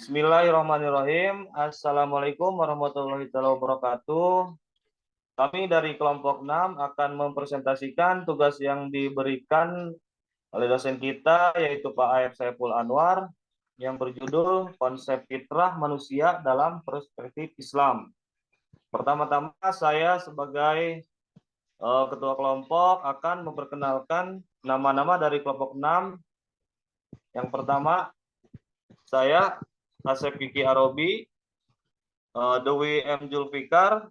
Bismillahirrahmanirrahim. Assalamualaikum warahmatullahi wabarakatuh. Kami dari kelompok 6 akan mempresentasikan tugas yang diberikan oleh dosen kita, yaitu Pak Aep Saiful Anwar, yang berjudul Konsep Fitrah Manusia dalam Perspektif Islam. Pertama-tama saya sebagai ketua kelompok akan memperkenalkan nama-nama dari kelompok 6. Yang pertama, saya Asep Kiki Arobi, Dewi M. Julfikar,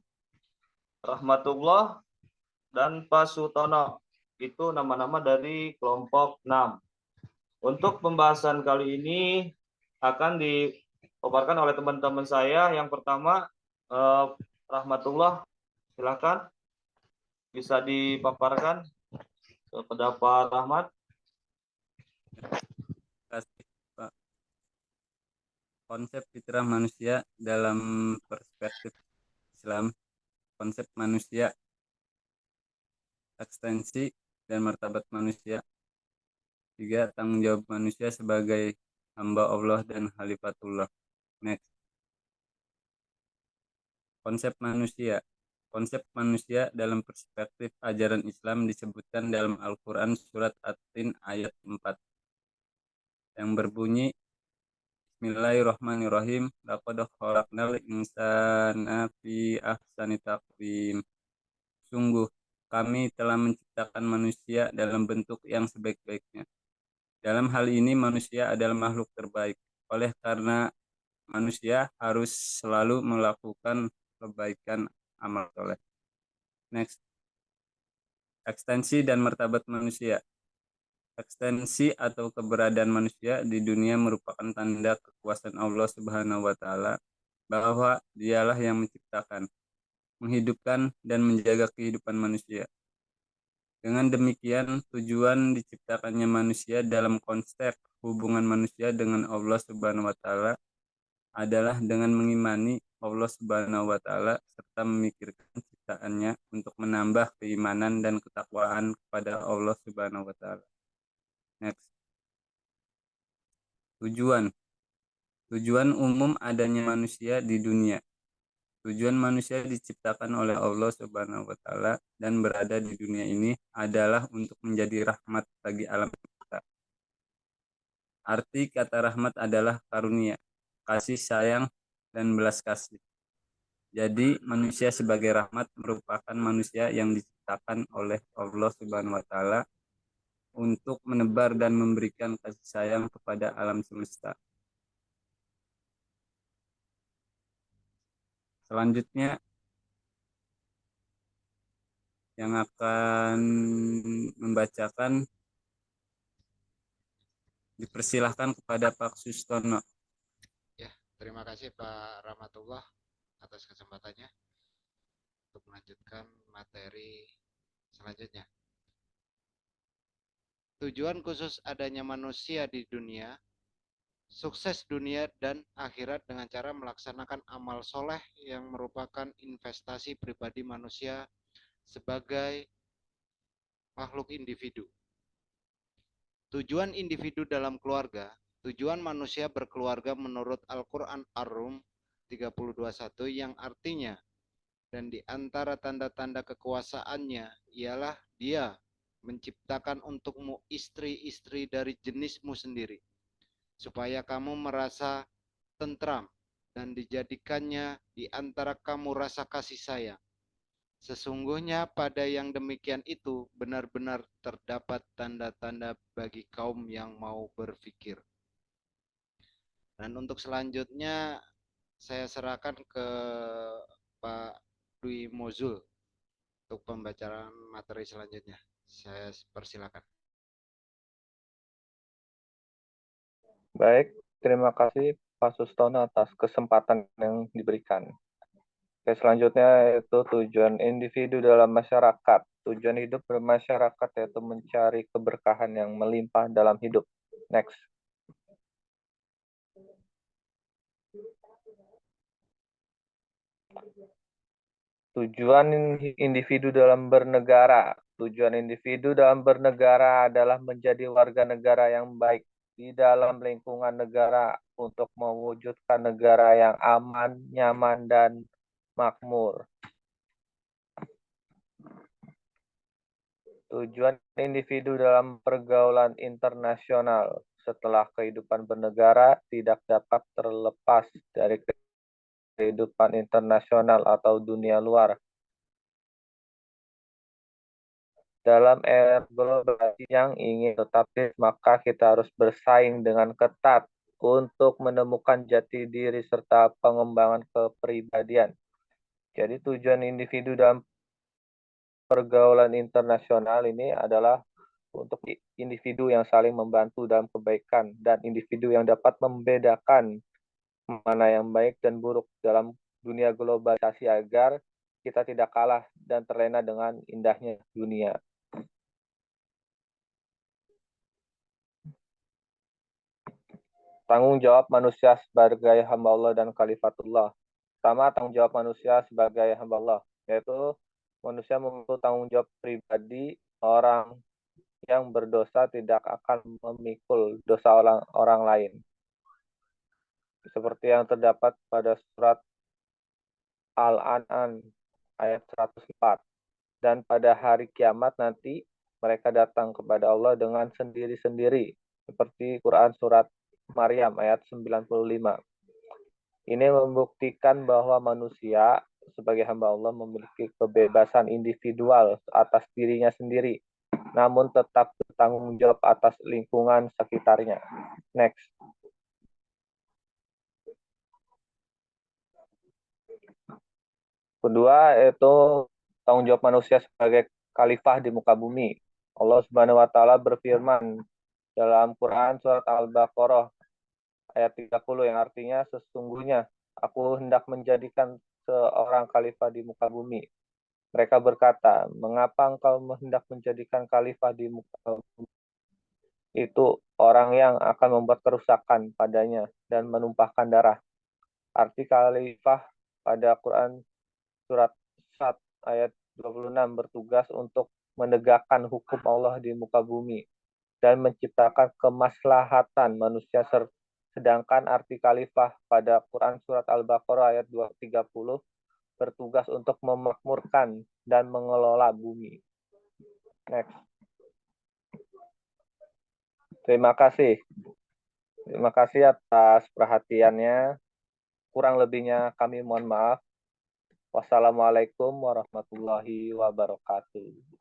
Rahmatullah, dan Pak Sutono. Itu nama-nama dari kelompok 6. Untuk pembahasan kali ini akan dipaparkan oleh teman-teman saya. Yang pertama, Rahmatullah, silakan bisa dipaparkan kepada Pak Rahmat. Terima kasih, Pak. Konsep fitrah manusia dalam perspektif Islam, konsep manusia, ekstensi dan martabat manusia. 3. Tanggung jawab manusia sebagai hamba Allah dan khalifatullah. Next. Konsep manusia. Konsep manusia dalam perspektif ajaran Islam disebutkan dalam Al-Quran surat At-Tin ayat 4 yang berbunyi, Bismillahirrahmanirrahim. Laqad khalaqnal insana fi ahsani taqwim. Sungguh, kami telah menciptakan manusia dalam bentuk yang sebaik-baiknya. Dalam hal ini, manusia adalah makhluk terbaik. Oleh karena manusia harus selalu melakukan kebaikan amal soleh. Next. Ekstensi dan martabat manusia. Ekstensi atau keberadaan manusia di dunia merupakan tanda kekuasaan Allah Subhanahu wa Ta'ala, bahwa Dialah yang menciptakan, menghidupkan, dan menjaga kehidupan manusia. Dengan demikian, tujuan diciptakannya manusia dalam konsep hubungan manusia dengan Allah Subhanahu wa Ta'ala adalah dengan mengimani Allah Subhanahu wa Ta'ala serta memikirkan ciptaannya untuk menambah keimanan dan ketakwaan kepada Allah Subhanahu wa Ta'ala. Next. Tujuan umum adanya manusia di dunia. Tujuan manusia diciptakan oleh Allah Subhanahu wa Ta'ala dan berada di dunia ini adalah untuk menjadi rahmat bagi alam semesta. Arti kata rahmat adalah karunia, kasih sayang, dan belas kasih. Jadi manusia sebagai rahmat merupakan manusia yang diciptakan oleh Allah Subhanahu wa Ta'ala untuk menebar dan memberikan kasih sayang kepada alam semesta. Selanjutnya yang akan membacakan dipersilahkan kepada Pak Sustono. Ya, terima kasih Pak Rahmatullah atas kesempatannya untuk melanjutkan materi selanjutnya. Tujuan khusus adanya manusia di dunia, sukses dunia dan akhirat dengan cara melaksanakan amal soleh yang merupakan investasi pribadi manusia sebagai makhluk individu. Tujuan individu dalam keluarga, tujuan manusia berkeluarga menurut Al-Quran Ar-Rum 32:1 yang artinya, dan di antara tanda-tanda kekuasaannya ialah Dia menciptakan untukmu istri-istri dari jenismu sendiri, supaya kamu merasa tentram dan dijadikannya di antara kamu rasa kasih sayang. Sesungguhnya pada yang demikian itu benar-benar terdapat tanda-tanda bagi kaum yang mau berfikir. Dan untuk selanjutnya saya serahkan ke Pak Dwi Mozul untuk pembacaan materi selanjutnya. Saya persilakan. Baik, terima kasih Pak Sustono atas kesempatan yang diberikan. Oke, selanjutnya yaitu tujuan individu dalam masyarakat. Tujuan hidup bermasyarakat yaitu mencari keberkahan yang melimpah dalam hidup. Next. Tujuan individu dalam bernegara. Tujuan individu dalam bernegara adalah menjadi warga negara yang baik di dalam lingkungan negara untuk mewujudkan negara yang aman, nyaman, dan makmur. Tujuan individu dalam pergaulan internasional setelah kehidupan bernegara tidak dapat terlepas dari kehidupan internasional atau dunia luar. Dalam era globalisasi yang ingin tetap maka kita harus bersaing dengan ketat untuk menemukan jati diri serta pengembangan kepribadian. Jadi tujuan individu dalam pergaulan internasional ini adalah untuk individu yang saling membantu dalam kebaikan dan individu yang dapat membedakan mana yang baik dan buruk dalam dunia globalisasi agar kita tidak kalah dan terlena dengan indahnya dunia. Tanggung jawab manusia sebagai hamba Allah dan khalifatullah. Pertama, tanggung jawab manusia sebagai hamba Allah, yaitu manusia memiliki tanggung jawab pribadi. Orang yang berdosa tidak akan memikul dosa orang lain. Seperti yang terdapat pada surat Al-An'am ayat 104. Dan pada hari kiamat nanti mereka datang kepada Allah dengan sendiri-sendiri. Seperti Quran surat Maryam ayat 95. Ini membuktikan bahwa manusia sebagai hamba Allah memiliki kebebasan individual atas dirinya sendiri, namun tetap bertanggung jawab atas lingkungan sekitarnya. Next. Kedua, yaitu tanggung jawab manusia sebagai khalifah di muka bumi. Allah Subhanahu wa taala berfirman dalam Quran surat Al-Baqarah ayat 30 yang artinya sesungguhnya aku hendak menjadikan seorang khalifah di muka bumi. Mereka berkata, mengapa engkau hendak menjadikan khalifah di muka bumi? Itu orang yang akan membuat kerusakan padanya dan menumpahkan darah. Arti khalifah pada Quran surat Sad ayat 26 bertugas untuk menegakkan hukum Allah di muka bumi dan menciptakan kemaslahatan manusia. Sedangkan arti khalifah pada Quran surat Al-Baqarah ayat 230 bertugas untuk memakmurkan dan mengelola bumi. Next. Terima kasih. Terima kasih atas perhatiannya. Kurang lebihnya kami mohon maaf. Wassalamualaikum warahmatullahi wabarakatuh.